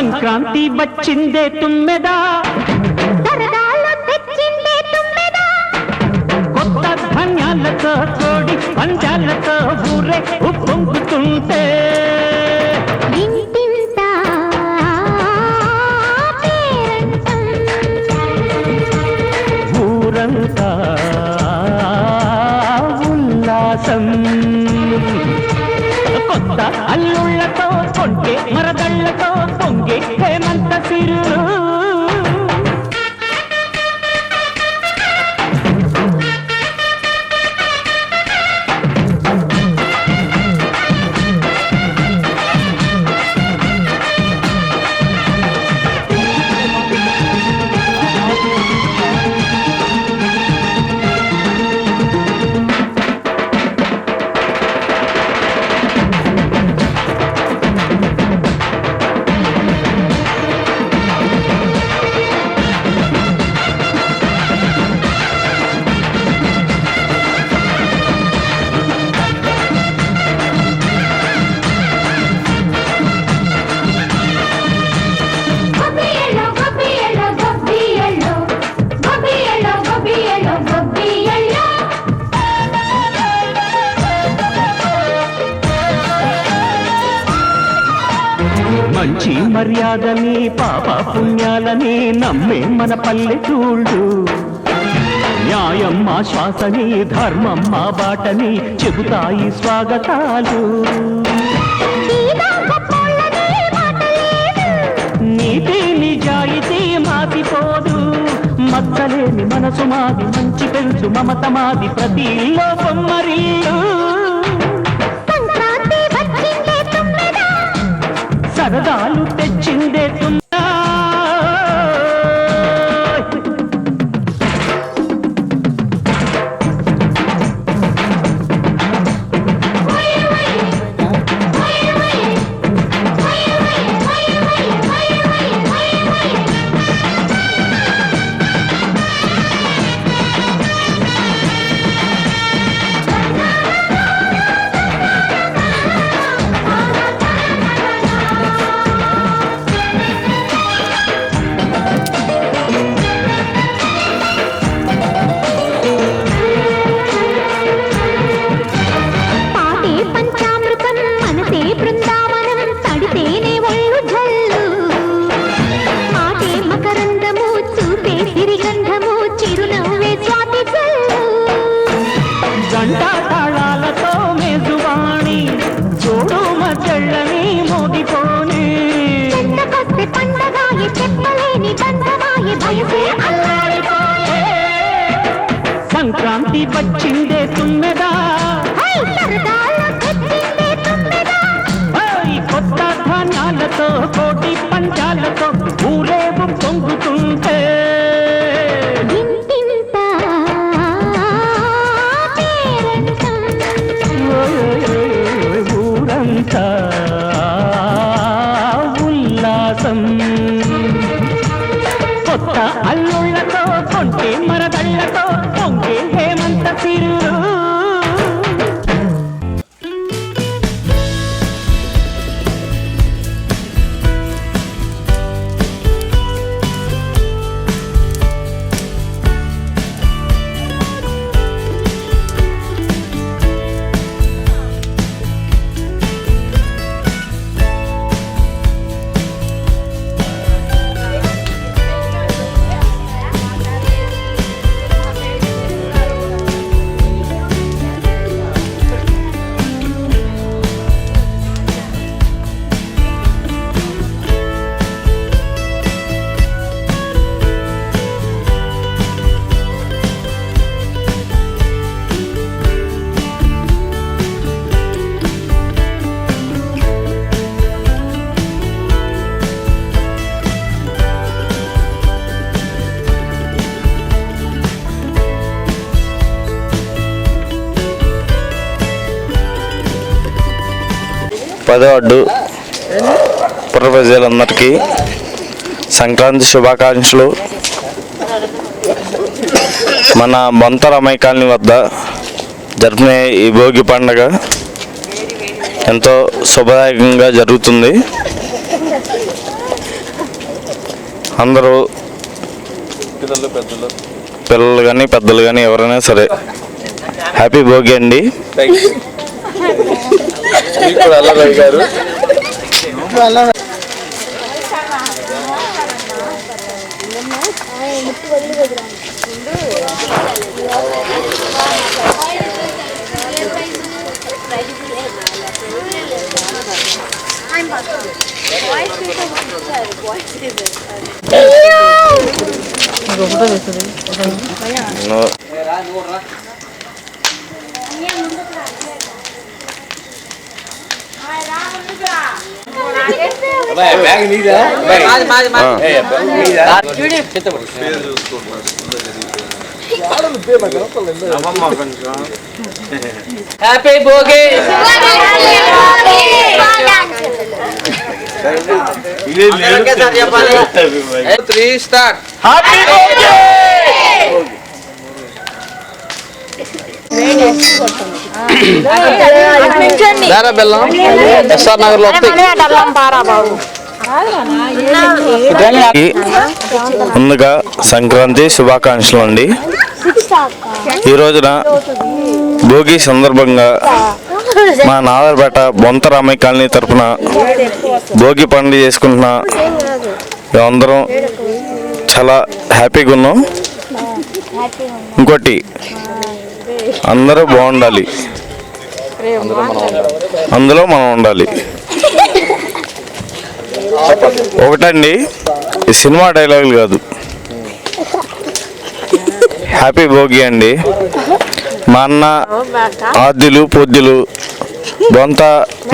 సంక్రాంతి వచ్చిందే తుమ్మెదా, సరదాలు తెచ్చిందే తుమ్మెదా, కొత్త ధాన్యాలతో కోడి పంజాలతో ఊరే ఉప్పొంగుతుంటే ఇంటింటా పేరంటం, ఊరంతా ఉల్లాసం. కొత్త అల్లుళ్ళతో కొంటే మరదళ్ళతో పొంగే హేమంత సిరు. గొబ్బియలో గొబ్బియలో గొబ్బియలో గొబ్బియలో గొబ్బియలో గొబ్బియలో, మంచి మర్యాదని పాప పుణ్యాలని నమ్మే మన పల్లెటూళ్ళు, న్యాయం మా శ్వాసని ధర్మం మా బాటని చెబుతాయి స్వాగతాలు. సీదా గొప్పోళ్ళదే మాట లేదు, నీతి నిజాయితీ మాసిపోదు, మచ్చలేని మనసు మాది, మంచి పెంచు మమత మాది, ప్రతి ఇల్లో బొమ్మరిల్లు. సంక్రాంతి వచ్చిందే తుమ్మెదా, సరదాలు తెచ్చిందే తుమ్మెదా. పాటే పంచామృతం మనసే బృందావనం, తడితేనే ఒళ్ళు జల్లు, మాటే మకరందము చూపే సిరిగంధము, చిరునవ్వే స్వాతి జల్లు. గంట తాళాలతో మేజువాణి చూడు మచ్చళ్ళని మోగిపోని, చెంతకొస్తే పండగాయే చెప్పలేని బంధమాయే వయసే అల్లాడిపోయే. సంక్రాంతి వచ్చిందే తుమ్మెదా, హై సరదాలు తెచ్చిందే తుమ్మెదా, ఈ కొత్త ధాన్యాలతో కోటి పంచాలతో ఊరేగు పొంగుతుంటే ఇంటింటా పేరంటం, ఊరంతా ఉల్లాసం. కొత్త అల్లుళ్ళతో కొంటే మరదళ్ళతో పొంగే హేమంత సిరు. పదవార్డు పుర ప్రజలందరికీ సంక్రాంతి శుభాకాంక్షలు. మన బొంత రమయ్య కాలనీ వద్ద జరుపుకునే ఈ భోగి పండుగ ఎంతో శుభదాయకంగా జరుగుతుంది. అందరూ పిల్లలు కానీ పెద్దలు కానీ ఎవరైనా సరే హ్యాపీ భోగి అండి. హ్యాపీ భోగి. 3 స్టార్ట్. బెల్లం ఎస్ఆర్ నగర్ లో ముందుగా సంక్రాంతి శుభాకాంక్షలు అండి. ఈ రోజున భోగి సందర్భంగా మా నాదర్పేట బొంత రామయ్య కాలనీ తరఫున భోగి పండుగ చేసుకుంటున్న మేమందరం చాలా హ్యాపీగా ఉన్నాం. ఇంకోటి అందరూ బాగుండాలి, అందులో మనం ఉండాలి. ఒకటండి, ఈ సినిమా డైలాగులు కాదు, హ్యాపీ భోగి అండి. మా అన్న ఆద్యులు పొద్దులు బొంత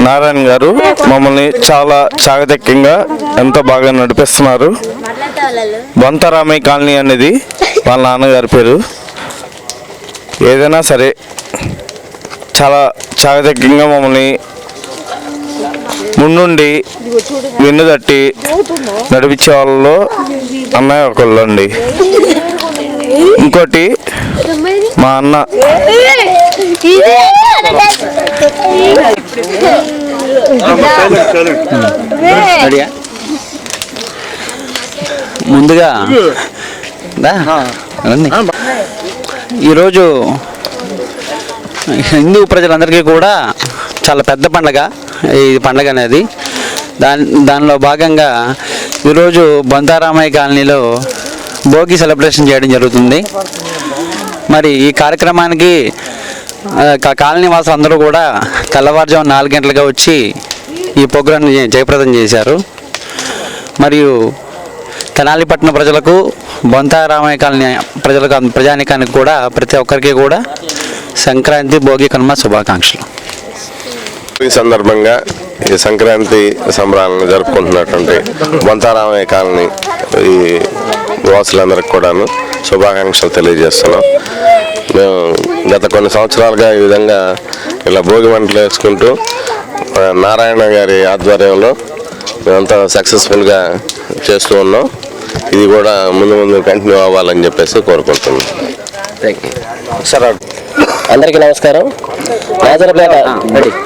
నారాయణ గారు మమ్మల్ని చాలా చాకచక్యంగా ఎంతో బాగా నడిపిస్తున్నారు. బొంత రామయ్య కాలనీ అనేది వాళ్ళ నాన్నగారి పేరు. ఏదైనా సరే చాలా చాకచక్యంగా మమ్మల్ని ముందుండి వెన్ను తట్టి నడిపించే వాళ్ళలో అన్నయ్య ఒకళ్ళు అండి. ఇంకోటి మా అన్న ముందుగా ఈరోజు హిందూ ప్రజలందరికీ కూడా చాలా పెద్ద పండగ ఈ పండగ అనేది. దానిలో భాగంగా ఈరోజు బొంతారామయ్య కాలనీలో భోగి సెలబ్రేషన్ చేయడం జరుగుతుంది. మరి ఈ కార్యక్రమానికి కాలనీ వాసులు అందరూ కూడా తెల్లవారుజాము 4 గంటలుగా వచ్చి ఈ ప్రోగ్రాంని జయప్రదం చేశారు. మరియు తెనాలిపట్నం ప్రజలకు బొంతారామయ్య కాలనీ ప్రజలకు ప్రజానికానికి కూడా ప్రతి ఒక్కరికి కూడా సంక్రాంతి భోగి కనుమ శుభాకాంక్షలు. ఈ సందర్భంగా ఈ సంక్రాంతి సంబరాలను జరుపుకుంటున్నటువంటి బొంతారామయ్య కాలనీ ఈ వాసులందరికీ కూడాను శుభాకాంక్షలు తెలియజేస్తున్నాం. మేము గత కొన్ని సంవత్సరాలుగా ఈ విధంగా ఇలా భోగి మంటలు వేసుకుంటూ నారాయణ గారి ఆధ్వర్యంలో మేమంతా సక్సెస్ఫుల్గా చేస్తూ ఉన్నాం. ఇది కూడా ముందు కంటిన్యూ అవ్వాలని చెప్పేసి కోరుకుంటున్నాం. సరే, అందరికీ నమస్కారం.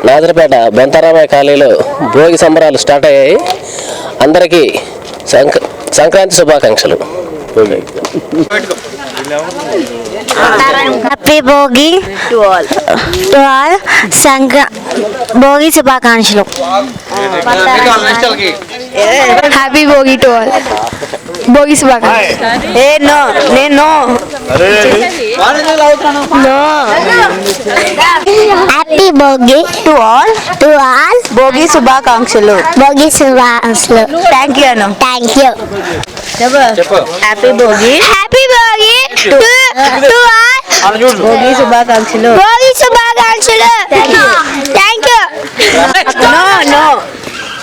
నాజరపేట బొంతారామయ్య కాలనీలో భోగి సంబరాలు స్టార్ట్ అయ్యాయి. అందరికీ సంక్రాంతి శుభాకాంక్షలు. Happy Bhogi to all Bhogi శుభాకాంక్షలు. Happy Bhogi to all Bhogi శుభాకాంక్షలు. Happy Bhogi to all Bhogi శుభాకాంక్షలు. Thank you Anu. Thank you. Happy Bhogi to all Bhogi శుభాకాంక్షలు. Thank you.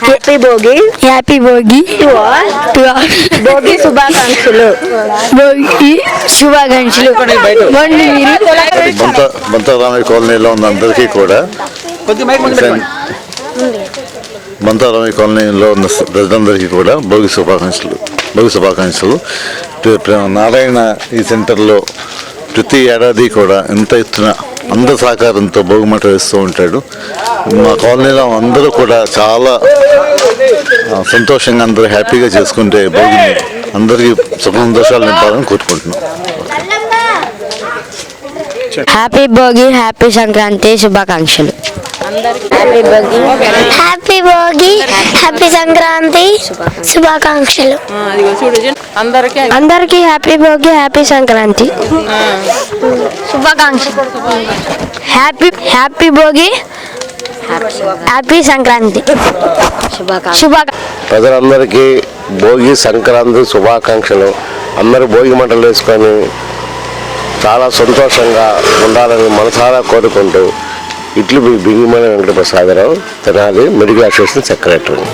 Happy Bhogi to all Bhogi శుభాకాంక్షలు. బొంతారామయ్య కాలనీలో ఉన్న అందరికీ కూడా బొంతారామయ్య కాలనీలో ఉన్న ప్రజలందరికీ కూడా భోగి శుభాకాంక్షలు. నారాయణ ఈ సెంటర్లో ప్రతి ఏడాది కూడా ఎంత ఎత్తున అందరి సహకారంతో భోగి మంట వేస్తూ ఉంటాడు. మా కాలనీలో అందరూ కూడా చాలా సంతోషంగా అందరూ హ్యాపీగా చేసుకుంటే భోగిని అందరికీ సుఖ సంతోషాలు నింపాలని కోరుకుంటున్నాం. హ్యాపీ భోగి, హ్యాపీ సంక్రాంతి శుభాకాంక్షలు. హ్యాపీ భోగి, హ్యాపీ సంక్రాంతి శుభాకాంక్షలు. అందరికీ హ్యాపీ భోగి, హ్యాపీ సంక్రాంతి శుభాకాంక్షలు. హ్యాపీ భోగి, హ్యాపీ సంక్రాంతి శుభాకాంక్షలు. ప్రజలందరికీ భోగి సంక్రాంతి శుభాకాంక్షలు. అందరూ భోగి మంటలు వేసుకొని చాలా సంతోషంగా ఉండాలని మనసారా కోరుకుంటూ ఇట్లు బింగిమణి వెంకటప్రసాదరావు, తెనాలి మెడికల్ అసోసియేషన్ సెక్రటరీ.